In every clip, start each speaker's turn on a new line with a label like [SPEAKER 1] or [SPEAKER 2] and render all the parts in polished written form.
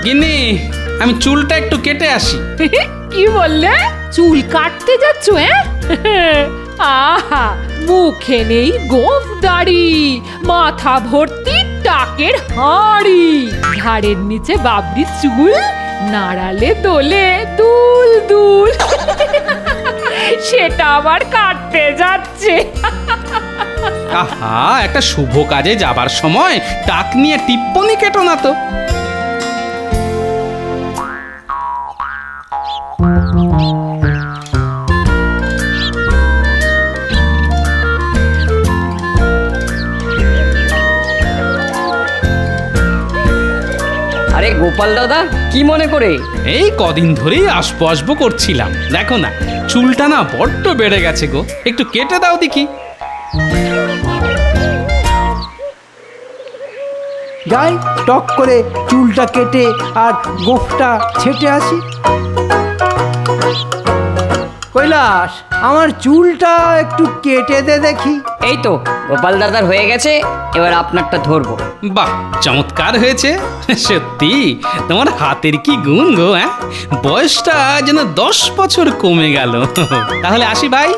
[SPEAKER 1] গিন্নি, আমি চুলটা একটু কেটে আসি।
[SPEAKER 2] কি বললে? চুল কাটতে যাচ্ছ? আহা, মুখে নেই গোঁফ দাড়ি, মাথা ভর্তি টাকের হাঁড়ি, ঘাড়ের নিচে বাবরি চুল, নাড়ালে দোলে দুল দুল। সেটা আবার কাটতে যাচ্ছে।
[SPEAKER 1] আহা, একটা শুভ কাজে যাবার সময় টাক নিয়ে টিপ্পনি কেটো না তো।
[SPEAKER 3] আরে গোপাল দাদা, কি মনে করে?
[SPEAKER 1] এই কদিন ধরেই আসবো আসবো করছিলাম, দেখো না চুলটা না বড্ড বেড়ে গেছে গো, একটু কেটে দাও দেখি।
[SPEAKER 4] যাই টক করে চুলটা কেটে আর গোফটা ছেটে আসি। কৈলাস, আমার চুলটা একটু কেটে দে দেখি।
[SPEAKER 3] এই তো গোপাল দাদার হয়ে গেছে, এবার আপনারটা ধরবো।
[SPEAKER 1] বাহ, চমৎকার হয়েছে। সত্যি তোমার হাতের কি গুণ গো, হ্যাঁ? বয়সটা যেন 10 বছর কমে গেল। তাহলে আসি ভাই।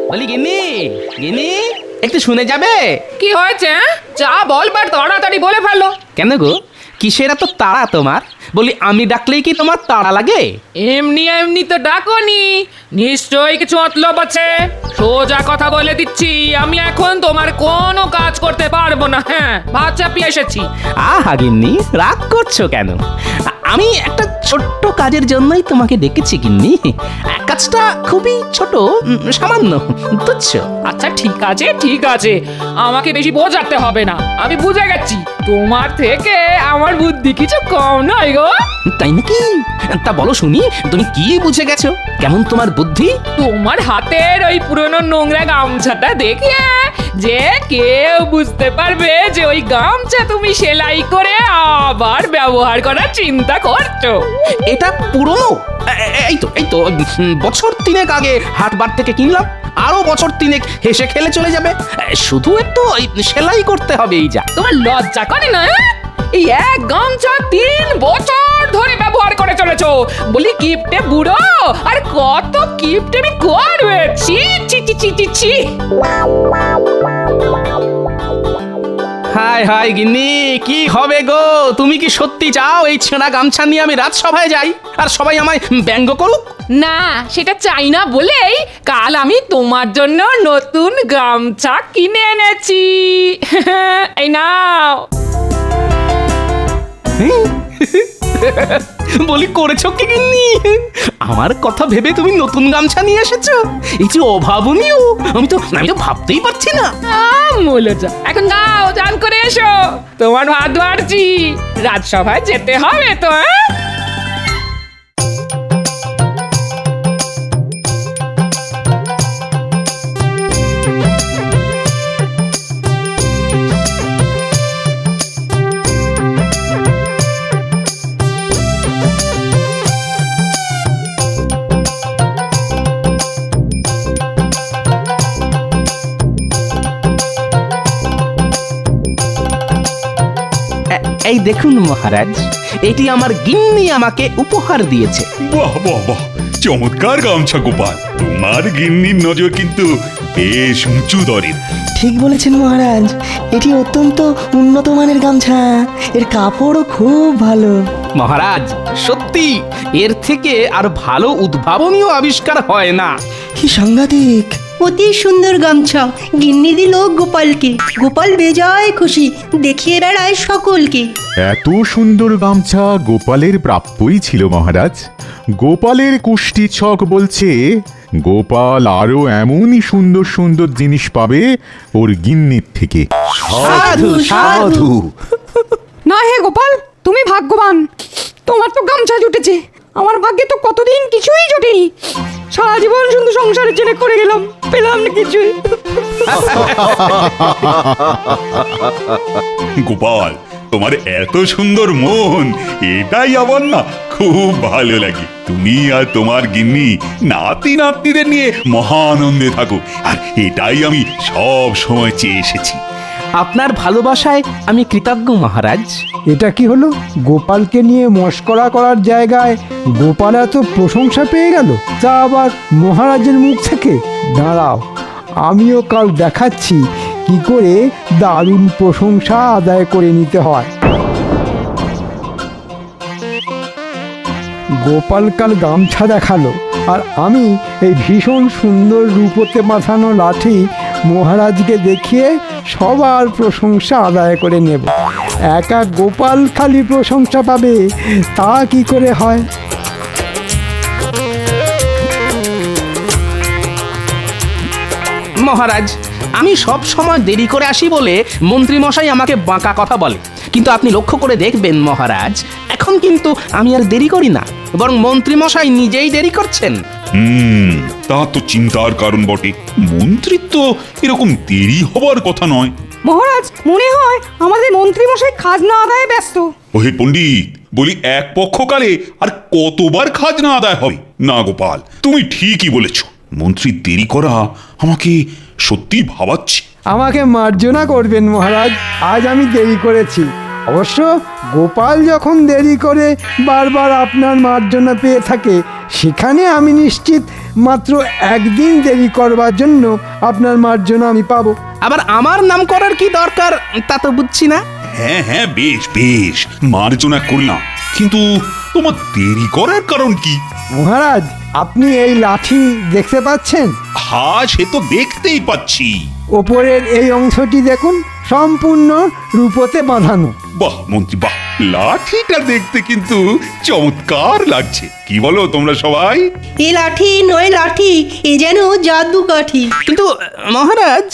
[SPEAKER 1] বলি গিন্নি, গিন্নি একটু শুনে যাবে?
[SPEAKER 2] কি হয়েছে? যা বলবার তাড়াতাড়ি বলে ফেলো।
[SPEAKER 1] কেন গো, কিসের এত তাড়া তোমার? বলি আমি ডাকলেই কি তোমার তাড়া লাগে?
[SPEAKER 2] এমনি এমনি তো ডাকনি, নিশ্চয়ই কিছু মতলব আছে। সোজা কথা বলে দিচ্ছি, আমি এখন তোমার কোনো কাজ করতে পারবো না। হ্যাঁ, ভাত চাপিয়ে এসেছি।
[SPEAKER 1] আহা গিন্নি, রাগ করছো কেন? আমি একটা ছোট্ট কাজের জন্যই তোমাকে ডেকেছি গিন্নি। কাজটা খুবই ছোট, সামান্য, তুচ্ছ।
[SPEAKER 2] আচ্ছা ঠিক আছে ঠিক আছে, আমাকে বেশি বোঝাতে হবে না, আমি বুঝে গেছি তোমার থেকে আমার বুদ্ধি কিছু কম নয় গো।
[SPEAKER 1] তাই নাকি? তা বলো শুনি, তুমি কি বুঝে গেছো? কেমন তোমার বুদ্ধি?
[SPEAKER 2] তোমার হাতের ওই পুরনো নোংরা গামছাটা দেখে যে কেউ বুঝতে পারবে যে ওই গামছা তুমি সেলাই করে আবার ব্যবহার করার চিন্তা করছো।
[SPEAKER 1] এটা পুরনো? এই তো বছর 3 আগে হাটবার থেকে কিনলাম, আরো বছর 3 হেসে খেলে চলে যাবে। শুধু একটু সেলাই করতে হবে, এই যা।
[SPEAKER 2] তোমার লজ্জা করে না? এই এক গামছা 3 বছর ধরে ব্যবহার করে চলেছো। বলি কিপটে বুড়ো, আর কত কিপটে আমি করবে। ছি ছি ছি ছি ছি ছি।
[SPEAKER 1] হাই হাই গিন্নি, কি হবে গো? তুমি কি সত্যি চাও এই ছেঁড়া গামছা নিয়ে আমি রাজসভায় যাই আর সবাই আমায় ব্যঙ্গ করুক?
[SPEAKER 2] না, সেটা চাই না বলেই কাল আমি তোমার জন্য নতুন গামছা কিনে এনেছি। এই নাও।
[SPEAKER 1] বলি করেছো কি গিন্নি? আমার কথা ভেবে তুমি নতুন গামছা নিয়ে এসেছো? এই যে অভাবনীয়, আমি তো ভাবতেই পারছি না।
[SPEAKER 2] মূলজা, এখন যাও, চান করে এসো, তোমার ভাত বাড়ছি, রাজসভায় যেতে হবে তো।
[SPEAKER 1] এই দেখুন মহারাজ, এটি আমার গিন্নি আমাকে উপহার দিয়েছে।
[SPEAKER 5] বাহ বাহ বাহ, চমৎকার গামছা গোপাল। তোমার গিন্নির নজর কিন্তু বেশ উঁচু দরের।
[SPEAKER 6] ঠিক বলেছেন মহারাজ, এটি অত্যন্ত উন্নত মানের গামছা, এর কাপড়ও খুব ভালো।
[SPEAKER 1] মহারাজ, সত্যি এর থেকে আর ভালো উদ্ভাবনীয় আবিষ্কার হয় না।
[SPEAKER 6] কি সাংঘাতিক!
[SPEAKER 7] অতি সুন্দর গামছা গিন্নি দিল গোপালকে। গোপাল বেজায় খুশি, দেখিয়ে বেড়ায় সকলকে।
[SPEAKER 8] এত সুন্দর গামছা গোপালের প্রাপ্যই ছিল মহারাজ। গোপালের কুষ্টি ছক বলছে গোপাল আরো এমনই সুন্দর সুন্দর জিনিস পাবে ওর গিন্নির থেকে।
[SPEAKER 4] সাধু সাধু।
[SPEAKER 9] না হে গোপাল, তুমি ভাগ্যবান, তোমার তো গামছা জুটেছে। আমার ভাগ্যে তো কতদিন কিছুই জোটেনি। সারা জীবন শুধু সংসারের জন্য করে গেলাম, পেলাম না কিছুই।
[SPEAKER 5] গোপাল, তোমার এত সুন্দর মন, এটাই আমার না খুব ভালো লাগে। তুমি আর তোমার গিন্নি নাতি নাতনিদের নিয়ে মহানন্দে থাকো, আর এটাই আমি সব সময় চেয়ে এসেছি।
[SPEAKER 1] আপনার ভালোবাসায় আমি কৃতজ্ঞ মহারাজ।
[SPEAKER 4] এটা কি হলো? গোপালকে নিয়ে মস্করা করার জায়গায় গোপাল এত প্রশংসা পেয়ে গেল, তা আবার মহারাজের মুখ থেকে। দাঁড়াও, আমিও কাল দেখাচ্ছি কি করে দারুণ প্রশংসা আদায় করে নিতে হয়। গোপাল কাল গামছা দেখালো, আর আমি এই ভীষণ সুন্দর রূপোতে বাঁধানো লাঠি মহারাজকে দেখিয়ে সবার প্রশংসা আদায় করে নেব। একা গোপাল খালি প্রশংসা পাবে, তা কি করে হয়?
[SPEAKER 1] মহারাজ, আমি সব সময় দেরি করে আসি বলে মন্ত্রী মশাই আমাকে বাঁকা কথা বলে, কিন্তু আপনি লক্ষ্য করে দেখবেন মহারাজ, এখন কিন্তু আমি আর দেরি করি না, বরং মন্ত্রী মশাই নিজেই দেরি করছেন।
[SPEAKER 5] তা তো চিন্তার কারণ বটে। মন্ত্রিত্ব এরকম দেরি হবার কথা নয়।
[SPEAKER 9] মহারাজ, মনে হয় আমাদের মন্ত্রী মশাই খাজনা আদায়ে ব্যস্ত।
[SPEAKER 5] ওহে পণ্ডিত, বলি এক পক্ষকালে আর কতবার খাজনা আদায় হবে? না গোপাল, তুমি ঠিকই বলেছ। মন্ত্রীর দেরি করা আমাকে সত্যি ভাবাচ্ছে।
[SPEAKER 4] আমাকে মার্জনা করবেন মহারাজ, আজ আমি দেরি করেছি। অবশ্য গোপাল যখন দেরি করে বারবার আপনার মার্জনা পেয়ে থাকে, সেখানে আমি নিশ্চিত মাত্র একদিন দেরি করবার জন্য আপনার মার্জনা আমি পাবো।
[SPEAKER 1] আবার আমার নাম করার কি দরকার তা তো বুঝছি না।
[SPEAKER 5] হ্যাঁ হ্যাঁ, বেশ বেশ, মার্জনা করলাম, কিন্তু তোমার দেরি করার কারণ কি?
[SPEAKER 4] মহারাজ, আপনি এই লাঠি দেখতে পাচ্ছেন?
[SPEAKER 5] হ্যাঁ, সে তো দেখতেই পাচ্ছি।
[SPEAKER 4] ওপরের এই অংশটি দেখুন, সম্পূর্ণ রূপোতে বাঁধানো।
[SPEAKER 5] বাহ মন্ত্রী, বাহ, লাঠিটা দেখতে কিন্তু চমৎকার লাগছে। কি বলো তোমরা সবাই?
[SPEAKER 7] এ লাঠি নয় লাঠি, এ যেন জাদু কাঠি।
[SPEAKER 1] কিন্তু মহারাজ,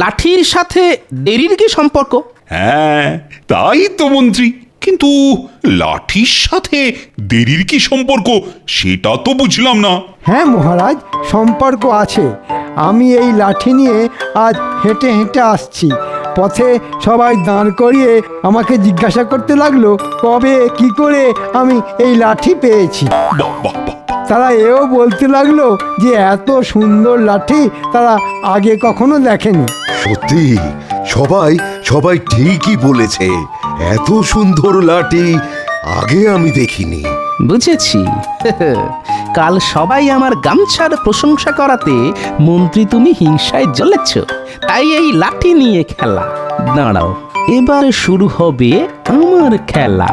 [SPEAKER 1] লাঠির সাথে দেরির কি সম্পর্ক?
[SPEAKER 5] হ্যাঁ, তাই তো মন্ত্রী, কিন্তু লাঠির সাথে দেরির কি সম্পর্ক সেটা তো বুঝলাম না।
[SPEAKER 4] হ্যাঁ মহারাজ, সম্পর্ক আছে। আমি এই লাঠি নিয়ে আজ হেঁটে হেঁটে আসছি। পথে সবাই দাঁড় করিয়ে আমাকে জিজ্ঞাসা করতে লাগলো কবে কি করে আমি এই লাঠি পেয়েছি।
[SPEAKER 5] বাহ বাহ বাহ,
[SPEAKER 4] তারা এও বলতে লাগলো যে এত সুন্দর লাঠি তারা আগে কখনো দেখেনি।
[SPEAKER 10] সত্যি, সবাই সবাই ঠিকই বলেছে, এত সুন্দর লাঠি আগে আমি দেখিনি।
[SPEAKER 1] বুঝেছি। কাল সবাই আমার গামছার প্রশংসা করাতে মন্ত্রী তুমি হিংসায় জ্বলেছ, তাই এই লাঠি নিয়ে খেলা। দাঁড়াও, এবার শুরু হবে আমার খেলা।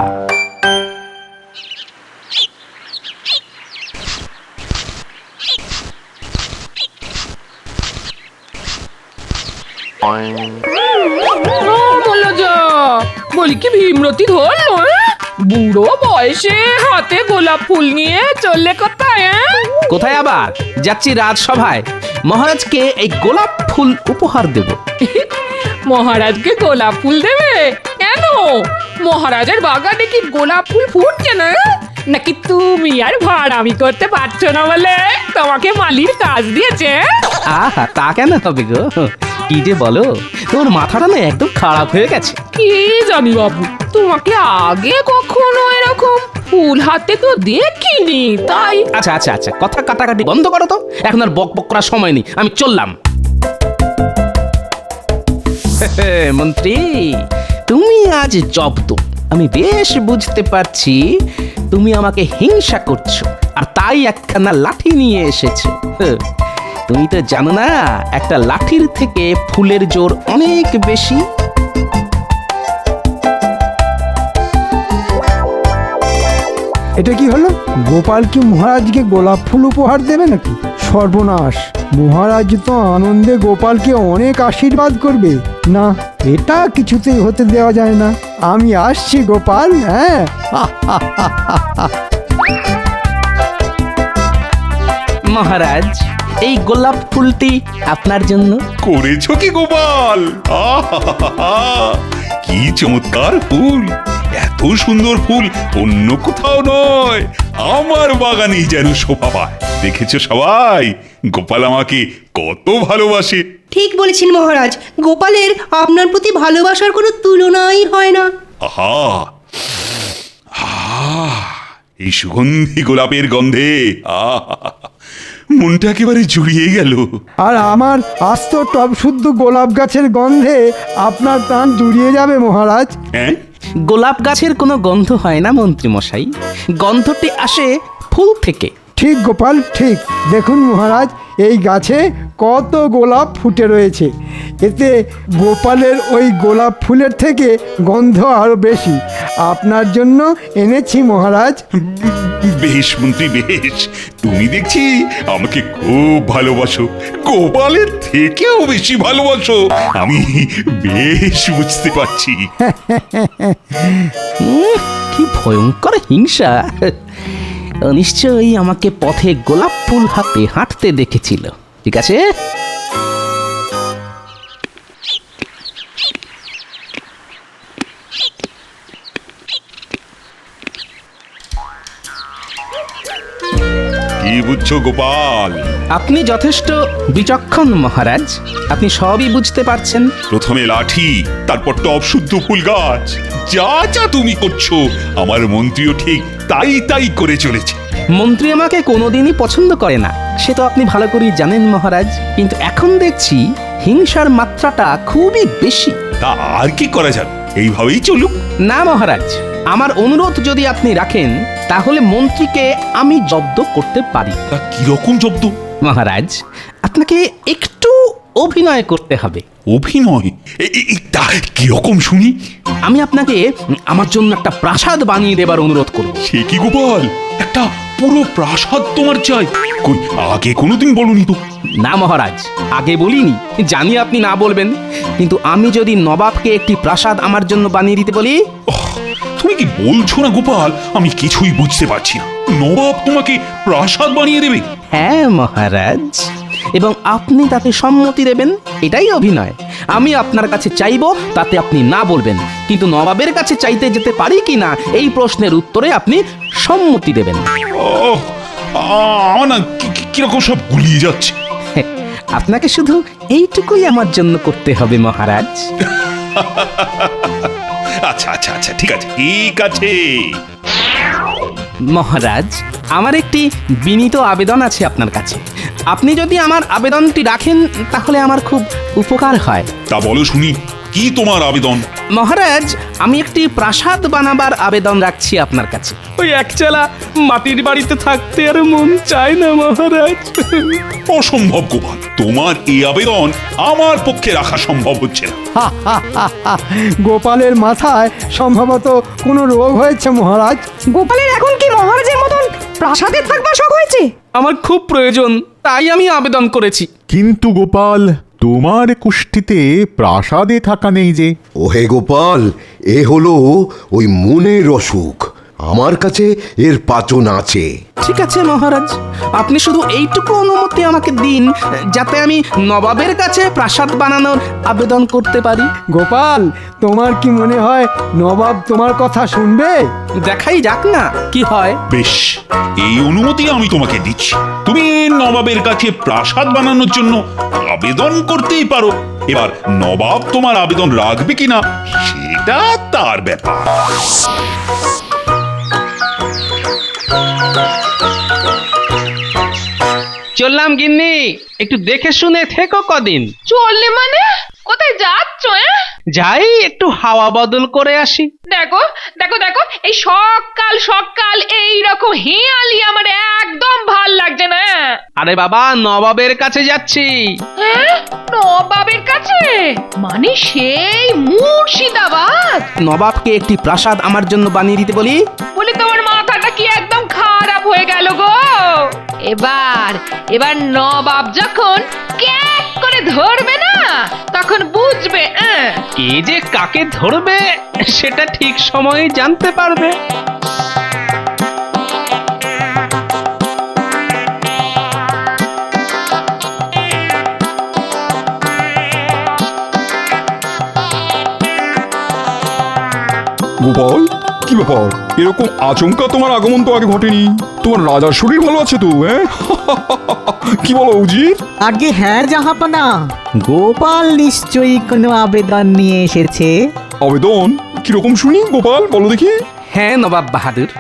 [SPEAKER 2] বলি কি ভীমরতি ধরলো? বুড়ো বয়সে হাতে গোলাপ ফুল নিয়ে চললে কোথায়?
[SPEAKER 1] কোথায় আবার? যাচ্ছি রাজসভায়। মহারাজকে এই গোলাপ ফুল উপহার দেব।
[SPEAKER 2] মহারাজকে গোলাপ ফুল দেবে? কেন? মহারাজের বাগানে কি গোলাপ ফুল ফুটছে না? নাকি তুমি আর ভাড়ামি করতে পারছো না বলে তোমাকে মালির কাজ দিয়েছে?
[SPEAKER 1] আহা, তা কেন হবে গো? কি যে বলো, তোর মাথাটা না একদম খারাপ হয়ে গেছে।
[SPEAKER 2] কি জানি বাবু, তোমাকে আগে কখনো এরকম ফুল হাতে তো দেখিনি, তাই।
[SPEAKER 1] আচ্ছা আচ্ছা আচ্ছা, কথা কাটাকাটি বন্ধ করো তো, এখন আর বক বক করার সময় নেই, আমি চললাম। মন্ত্রী, তুমি আজ জব্দ। আমি বেশ বুঝতে পারছি তুমি আমাকে হিংসা করছো, আর তাই একখানা লাঠি নিয়ে এসেছো। তুমি তো জানো না, একটা লাঠির থেকে ফুলের জোর অনেক বেশি।
[SPEAKER 4] এটা কি হলো? গোপাল কি মহারাজকে গোলাপ ফুল উপহার দেবে নাকি? সর্বনাশ! মহারাজ তো আনন্দে গোপালকে অনেক আশীর্বাদ করবে। না, এটা কিছুতেই হতে দেওয়া যায় না। আমি আসছি গোপাল, হ্যাঁ।
[SPEAKER 1] মহারাজ, এই গোলাপ ফুলটি আপনার জন্য।
[SPEAKER 5] করেছো কি গোপাল? আহা, কি চমৎকার ফুল! এত সুন্দর ফুল অন্য কোথাও নয়, আমার বাগানেই যেন শোভা পায়। দেখেছো সবাই, গোপাল আমাকে কত ভালোবাসে।
[SPEAKER 7] ঠিক বলেছেন মহারাজ, গোপালের আপনার প্রতি ভালোবাসার কোনো তুলনাই হয় না।
[SPEAKER 5] আহা এই সুগন্ধি গোলাপের গন্ধে মনটা একেবারে জুড়িয়ে গেল।
[SPEAKER 4] আর আমার আস্ত টব শুদ্ধ গোলাপ গাছের গন্ধে আপনার প্রাণ জুড়িয়ে যাবে মহারাজ।
[SPEAKER 5] হ্যাঁ,
[SPEAKER 1] গোলাপ গাছের কোনো গন্ধ হয় না মন্ত্রী মশাই, গন্ধটি আসে ফুল থেকে।
[SPEAKER 4] ঠিক গোপাল ঠিক। দেখুন মহারাজ, এই গাছে কত গোলাপ ফুটে রয়েছে, এতে গোপালের ওই গোলাপ ফুলের থেকে গন্ধ আরো বেশি। আপনার জন্য এনেছি মহারাজ।
[SPEAKER 5] বেশ মন্ত্রী বেশ, তুমি দেখছি আমাকে খুব ভালোবাসো, গোপালের থেকেও বেশি ভালোবাসো, আমি বেশ বুঝতে পারছি।
[SPEAKER 1] কি ভয়ঙ্কর হিংসা! নিশ্চয়ই আমাকে পথে গোলাপ ফুল হাতে হাঁটতে দেখেছিল। ঠিক আছে,
[SPEAKER 5] কি বুঝছো গোপাল?
[SPEAKER 1] আপনি যথেষ্ট বিচক্ষণ মহারাজ, আপনি সবই বুঝতে পারছেন।
[SPEAKER 5] প্রথমে লাঠি, তারপর টব শুদ্ধ ফুল গাছ, যা যা তুমি করছো আমার মন্ত্রীও ঠিক তাই তাই করে চলেছে।
[SPEAKER 1] মন্ত্রী আমাকে কোনোদিনই পছন্দ করে না, সে তো আপনি ভালো করেই জানেন মহারাজ, কিন্তু এখন দেখছি হিংসার মাত্রাটা খুবই বেশি।
[SPEAKER 5] তা আর কি করা যাবে, এইভাবেই চলুক।
[SPEAKER 1] না মহারাজ, আমার অনুরোধ যদি আপনি রাখেন তাহলে মন্ত্রীকে আমি জব্দ করতে পারি।
[SPEAKER 5] তা কিরকম জব্দ?
[SPEAKER 1] মহারাজ, আপনাকে একটু অভিনয় করতে হবে।
[SPEAKER 5] অভিনয়? তা কিরকম শুনি?
[SPEAKER 1] আমি আপনাকে আমার জন্য একটা প্রাসাদ বানিয়ে দেবার অনুরোধ করব।
[SPEAKER 5] সে কি গোপাল, একটা পুরো প্রাসাদ তোমার চাই? কই আগে কোনোদিন বলনি তো।
[SPEAKER 1] না মহারাজ, আগে বলিনি, জানি আপনি না বলবেন, কিন্তু আমি যদি নবাবকে একটি প্রাসাদ আমার জন্য বানিয়ে দিতে বলি।
[SPEAKER 5] তুমি কি বলছো না গোপাল, আমি কিছুই বুঝতে পারছি না। নবাব তোমাকে প্রাসাদ বানিয়ে দেবে?
[SPEAKER 1] হ্যাঁ মহারাজ, এবং আপনি তাতে সম্মতি দেবেন, এটাই অভিনয়। আমি আপনার কাছে চাইবো, তাতে আপনি না বলবেন, কিন্তু নবাবের কাছে চাইতে যেতে পারি কি না এই প্রশ্নের উত্তরে আপনি সম্মতি দেবেন।
[SPEAKER 5] আমার না কিরকম সব গুলিয়ে যাচ্ছে।
[SPEAKER 1] আপনাকে শুধু এইটুকুই আমার জন্য করতে হবে মহারাজ।
[SPEAKER 5] আচ্ছা আচ্ছা আচ্ছা, ঠিক আছে ঠিক আছে।
[SPEAKER 1] মহারাজ, আমার একটি বিনীত আবেদন আছে আপনার কাছে। আপনি যদি আমার আবেদনটি রাখেন তাহলে আমার খুব উপকার হয়।
[SPEAKER 5] তা বলো শুনি, কি তোমার আবেদন?
[SPEAKER 1] মহারাজ, আমি একটি প্রাসাদ বানাবার আবেদন রাখছি আপনার কাছে। ওই একচালা মাটির বাড়িতে থাকতে আর মন চায় না মহারাজ।
[SPEAKER 5] অসম্ভব গোপাল, তোমার এই আবেদন আমার পক্ষে রাখা সম্ভব হচ্ছে না।
[SPEAKER 4] গোপালের মাথায় সম্ভবত কোনো রোগ হয়েছে মহারাজ।
[SPEAKER 9] গোপালের এখন কি মহারাজের মতন প্রাসাদে থাকবার শখ হয়েছে?
[SPEAKER 1] আমার খুব প্রয়োজন, তাই আমি আবেদন করেছি।
[SPEAKER 8] কিন্তু গোপাল, তোমার কুষ্ঠিতে প্রাসাদে থাকা নেই যে।
[SPEAKER 10] ওহে গোপাল, এ হলো ওই মনের অসুখ, আমার কাছে এর পাচন আছে।
[SPEAKER 1] ঠিক আছে মহারাজ, আপনি শুধু এইটুকু অনুমতি আমাকে দিন যাতে আমি নবাবের কাছে প্রাসাদ বানানোর আবেদন করতে পারি।
[SPEAKER 4] গোপাল, তোমার কি মনে হয় নবাব তোমার কথা শুনবে?
[SPEAKER 1] দেখাই যাক না কি হয়।
[SPEAKER 5] বেশ, এই অনুমতি আমি তোমাকে দিচ্ছি। তুমি নবাবের কাছে প্রাসাদ বানানোর জন্য আবেদন করতেই পারো। এবার নবাব তোমার আবেদন রাখবে কিনা সেটা তার ব্যাপার।
[SPEAKER 1] চললাম গিন্নি, একটু দেখে শুনে থেকো কদিন।
[SPEAKER 2] চললে মানে কোথায় যাচ্ছ?
[SPEAKER 1] যাই একটু হাওয়া বদল করে আসি।
[SPEAKER 2] দেখো দেখো দেখো, এই সকাল সকাল এইরকম হেঁয়ালি আমার একদম ভাল লাগছে না।
[SPEAKER 1] আরে বাবা, নবাবের কাছে যাচ্ছি।
[SPEAKER 2] হ্যাঁ, নবাবের কাছে? মানে সেই মুর্শিদাবাদ?
[SPEAKER 1] নবাবকে একটি প্রাসাদ আমার জন্য বানিয়ে দিতে বলি।
[SPEAKER 2] বলি তোমার মাথাটা কি একদম খারাপ হয়ে গেল গো? এবার নবাব যখন ক্যাক করে ধরবে না তখন বুঝবে
[SPEAKER 1] কে যে কাকে ধরবে সেটা ঠিক সময়ে জানতে পারবে।
[SPEAKER 11] গোপাল, কি ব্যাপার? এরকম আচমকা তোমার আগমন তো আগে ঘটেনি। তোমার রাজার শরীর ভালো আছে তো? হ্যাঁ, কি বলো উজির?
[SPEAKER 6] আগে হ্যাঁ জাহাপনা, গোপাল নিশ্চয়ই কোনো আবেদন নিয়ে এসেছে।
[SPEAKER 11] আবেদন? কিরকম শুনি গোপাল, বলো দেখি।
[SPEAKER 1] হ্যাঁ নবাব বাহাদুর,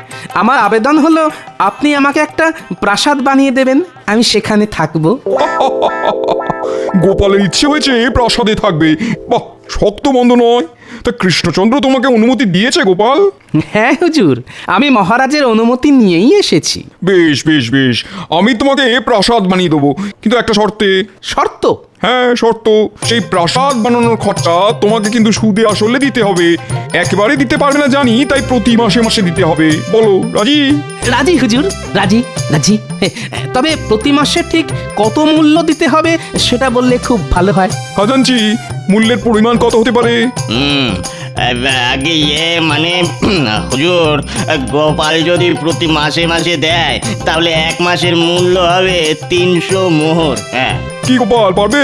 [SPEAKER 1] আমার আবেদন হলো আপনি আমাকে একটা প্রাসাদ বানিয়ে দেবেন, আমি সেখানে থাকবো।
[SPEAKER 11] গোপালের ইচ্ছে হয়েছে প্রাসাদে থাকবে, বাহ, শক্ত মন্দ নয়। তা কৃষ্ণচন্দ্র তোমাকে অনুমতি দিয়েছে গোপাল?
[SPEAKER 1] হ্যাঁ হুজুর, আমি মহারাজের অনুমতি নিয়েই এসেছি।
[SPEAKER 11] বেশ বেশ বেশ, আমি তোমাকে প্রাসাদ বানিয়ে দেবো, কিন্তু একটা শর্তে।
[SPEAKER 1] শর্ত?
[SPEAKER 11] হ্যাঁ শর্ত, সেই প্রাসাদ বানানোর খরচা তোমাকে কিন্তু সুদে আসলে দিতে হবে। একেবারে দিতে পারবে না জানি, তাই প্রতি মাসে মাসে দিতে হবে। বলো রাজি?
[SPEAKER 1] রাজি হুজুর, রাজি রাজি। তবে প্রতি মাসে ঠিক কত মূল্য দিতে হবে সেটা বললে খুব ভালো হয়।
[SPEAKER 11] খাজাঞ্চি, মূল্যের পরিমাণ কত হতে পারে?
[SPEAKER 12] আগে মানে হুজুর, গোপাল যদি প্রতি মাসে মাসে দেয় তাহলে 1 মাসের মূল্য হবে 300 মোহর। হ্যাঁ।
[SPEAKER 11] কি গোপাল, পারবে?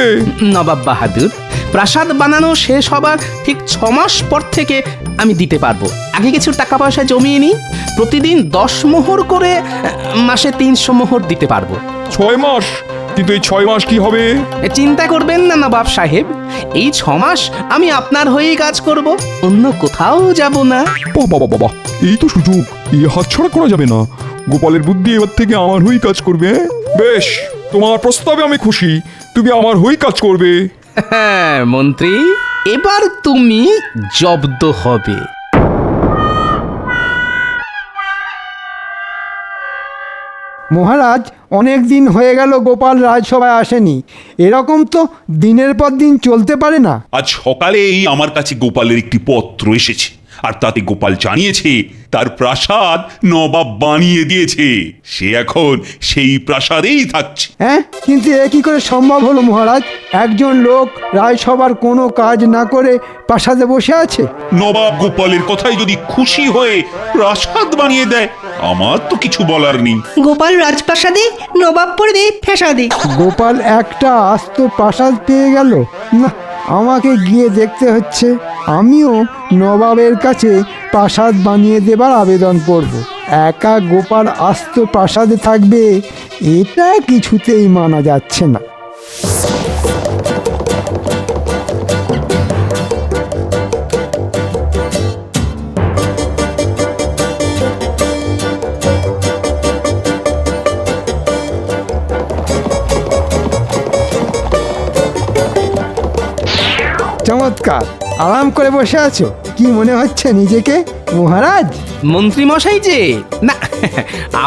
[SPEAKER 1] নবাব বাহাদুর, প্রাসাদ বানানো শেষ হবার ঠিক 6 মাস পর থেকে আমি দিতে পারবো। আগে কিছু টাকা পয়সা জমিয়ে নিই, প্রতিদিন 10 মোহর করে মাসে 300 মোহর দিতে পারবো।
[SPEAKER 11] 6 মাস? কিন্তু এই 6 মাস কি হবে?
[SPEAKER 1] চিন্তা করবেন না নবাব সাহেব, এই 6 মাস আমি আপনার হয়েই কাজ করব, অন্য কোথাও যাব না।
[SPEAKER 11] বাবা বাবা, এই তো সুযোগ, এই হাতছাড়া করা যাবে না। গোপালের বুদ্ধি এবার থেকে আমার হয়েই কাজ করবে। বেশ, তোমার প্রস্তাবে আমি খুশি, তুমি আমার হয়েই কাজ করবে।
[SPEAKER 1] হ্যাঁ মন্ত্রী, এবার তুমি জব্দ হবে।
[SPEAKER 4] মহারাজ, অনেক দিন হয়ে গেল গোপাল রাজসভায় আসেনি। এরকম তো দিনের পর দিন চলতে পারে না।
[SPEAKER 5] আজ সকালেই আমার কাছে গোপালের একটি পত্র এসেছে, আর তাতে গোপাল জানিয়েছে তার প্রাসাদ নবাব বানিয়ে দিয়েছে, সে এখন সেই প্রাসাদেই থাকছে।
[SPEAKER 4] হ্যাঁ, কিন্তু এ কি করে সম্ভব হলো মহারাজ? একজন লোক রাজসভার কোনো কাজ না করে প্রাসাদে বসে আছে।
[SPEAKER 5] নবাব গোপালের কথায় যদি খুশি হয়ে প্রাসাদ বানিয়ে দেয়, আমার তো কিছু বলার নেই।
[SPEAKER 7] গোপাল রাজপ্রাসাদে, নবাব পড়বে ফ্যাসাদে।
[SPEAKER 4] গোপাল একটা আস্ত প্রাসাদ পেয়ে গেল না, আমাকে গিয়ে দেখতে হচ্ছে। আমিও নবাবের কাছে প্রাসাদ বানিয়ে দেবার আবেদন করব। একা গোপাল আস্ত প্রাসাদে থাকবে, এটা কিছুতেই মানা যাচ্ছে না। চমৎকার, আরাম করে বসে আছো। কি মনে হচ্ছে নিজেকে মহারাজ?
[SPEAKER 1] মন্ত্রী মশাই যে, না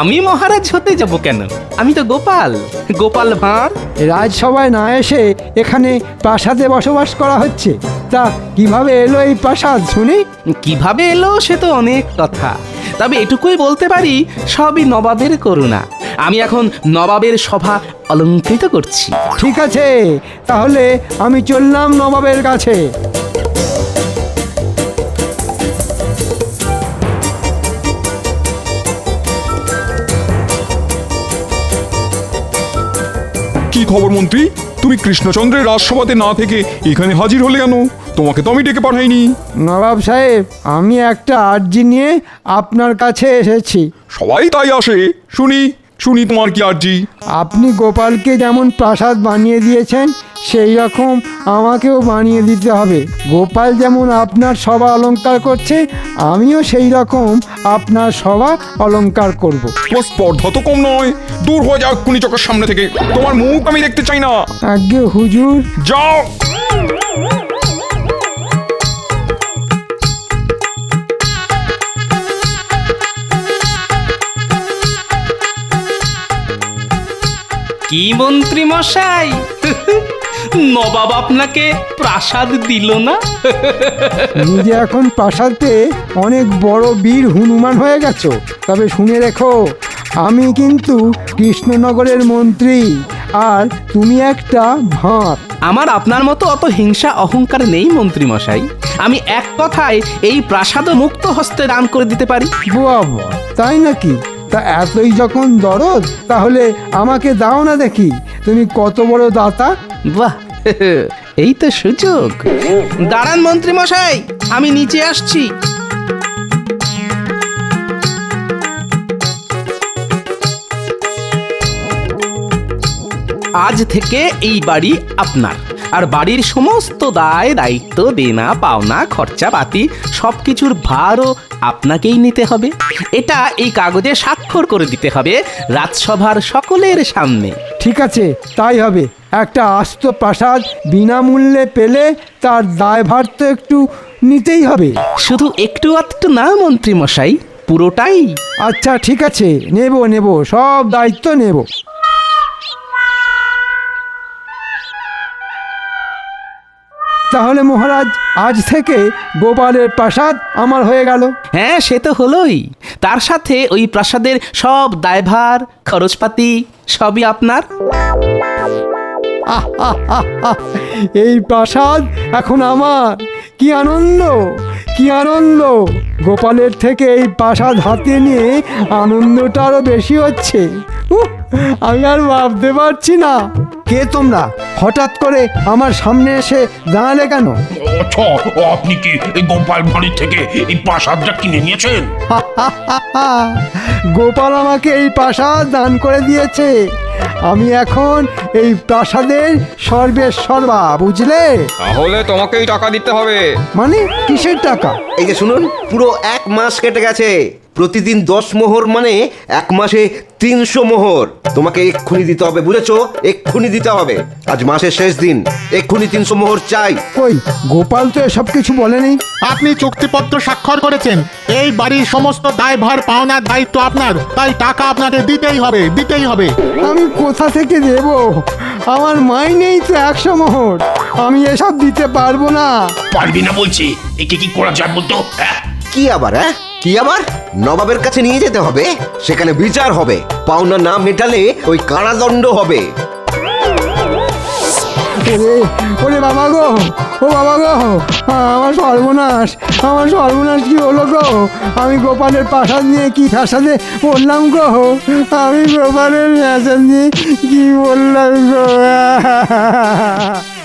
[SPEAKER 1] আমি মহারাজ হতে যাব কেন, আমি তো গোপাল, গোপাল ভাঁড়।
[SPEAKER 4] রাজসভায় না এসে এখানে প্রাসাদে বসবাস করা হচ্ছে, তা কিভাবে এলো এই প্রাসাদ শুনি?
[SPEAKER 1] কিভাবে এলো সে তো অনেক কথা, তবে এটুকুই বলতে পারি সবই নবাবের করুণা। আমি এখন নবাবের সভা অলঙ্কৃত করছি।
[SPEAKER 4] ঠিক আছে, তাহলে আমি চললাম নবাবের কাছে।
[SPEAKER 11] কি খবর মন্ত্রী, তুমি কৃষ্ণচন্দ্রের রাজসভাতে না থেকে এখানে হাজির হলে কেন? তোমাকে তো আমি ডেকে পাঠাইনি।
[SPEAKER 4] নবাব সাহেব, আমি একটা আর্জি নিয়ে আপনার কাছে এসেছি।
[SPEAKER 11] সবাই তাই আসে, শুনি শুনি তোমার কি আর্জি?
[SPEAKER 4] আপনি গোপালকে যেমন প্রাসাদ বানিয়ে দিয়েছেন, সেই রকম আমাকেও বানিয়ে দিতে হবে। গোপাল যেমন আপনার সভা অলংকার করছে, আমিও সেই রকম আপনার সভা অলংকার করব।
[SPEAKER 11] তোমার স্পর্ধা তো কম নয়, দূর হয়ে যাও এক্ষুনি চোখের সামনে থেকে, তোমার মুখ আমি দেখতে চাই না।
[SPEAKER 4] আজ্ঞে হুজুর।
[SPEAKER 11] যাও।
[SPEAKER 1] কি মন্ত্রী মশাই, নবাব আপনাকে প্রাসাদ দিল না?
[SPEAKER 4] নিজে এখন প্রাসাদ পেয়ে অনেক বড় বীর হনুমান হয়ে গেছো। তবে শুনে রেখো, আমি কিন্তু কৃষ্ণনগরের মন্ত্রী, আর তুমি একটা ভাঁড়।
[SPEAKER 1] আমার আপনার মতো অত হিংসা অহংকার নেই মন্ত্রী মশাই, আমি এক কথায় এই প্রাসাদ মুক্ত হস্তে দান করে দিতে পারি।
[SPEAKER 4] বাবা, তাই নাকি? তা এতই যখন দরদ, তাহলে আমাকে দাও না দেখি, তুমি কত বড় দাতা।
[SPEAKER 1] বাহ, এই তো সুযোগ। দাঁড়ান মন্ত্রী মশাই, আমি নিচে আসছি। আজ থেকে এই বাড়ি আপনার, আর বাড়ির সমস্ত দায় দায়িত্ব দেনা পাওনা খরচাপাতি সবকিছুর ভারও আপনাকেই নিতে হবে। এটা এই কাগজে স্বাক্ষর করে দিতে হবে রাজসভার সকলের সামনে।
[SPEAKER 4] ঠিক আছে, তাই হবে। একটা আস্ত প্রাসাদ বিনামূল্যে পেলে তার দায়ভার তো একটু নিতেই হবে।
[SPEAKER 1] শুধু একটু আধটু না মন্ত্রী মশাই, পুরোটাই।
[SPEAKER 4] আচ্ছা ঠিক আছে, নেব সব দায়িত্ব নেব। তাহলে মহারাজ, আজ থেকে গোপালের প্রাসাদ আমার হয়ে গেল।
[SPEAKER 1] হ্যাঁ, সে তো হলোই। তার সাথে ওই প্রাসাদের সব দায়ভার খরচপাতি সবই আপনার।
[SPEAKER 4] এই প্রাসাদ এখন আমার। কি আনন্দ, কি আনন্দ! গোপালের থেকে এই প্রাসাদ হাতে নিয়ে আনন্দটা আরো বেশি হচ্ছে। আমি আর ভাবতে পারছি না। কে তোমরা? হঠাৎ করে আমার সামনে এসে দাঁড়ালে কেন?
[SPEAKER 13] আপনি কি এই গোপাল ভাঁড়ের থেকে এই প্রাসাদটা কিনে নিয়েছেন?
[SPEAKER 4] গোপাল আমাকে এই প্রাসাদ দান করে দিয়েছে। আমি এখন এই প্রাসাদের সর্বেসর্বা, বুঝলে?
[SPEAKER 11] তাহলে তোমাকেই টাকা দিতে হবে।
[SPEAKER 4] মানে কিসের টাকা?
[SPEAKER 10] এই যে শুনুন, পুরো 1 মাস কেটে গেছে। প্রতিদিন 10 মোহর মানে 1 মাসে 300 মোহর তোমাকে এক্ষুনি দিতে হবে, বুঝেছো? এক্ষুনি দিতে হবে। আজ মাসের শেষ দিন, এক্ষুনি 300 মোহর চাই।
[SPEAKER 4] কই, গোপাল তো এসব কিছু বলেনি।
[SPEAKER 8] আপনি চুক্তিপত্র স্বাক্ষর করেছেন। এই বাড়ির সমস্ত দায়ভার পাওনার দায়িত্ব আপনার, তাই টাকা আপনাকে দিতেই হবে, দিতেই হবে।
[SPEAKER 4] আমি কোথা থেকে দেব? আমার মাইনেই তো 100 মোহর। আমি এসব দিতে পারবো না।
[SPEAKER 13] পারবি না বলছি? একে কি করা যায় বলতো?
[SPEAKER 10] কি আবার? কি আবার? নবাবের কাছে নিয়ে যেতে হবে, সেখানে বিচার হবে। পাওনা না মেটালে ওই কারাদণ্ড হবে।
[SPEAKER 4] ওরে বাবা গো, ও বাবা গো, আমার সর্বনাশ, আমার সর্বনাশ কি হলো গো? আমি গোপালের প্রাসাদ নিয়ে কি ফ্যাসাদে বললাম গো? আমি গোপালের প্রাসাদ নিয়ে কি বললাম গো?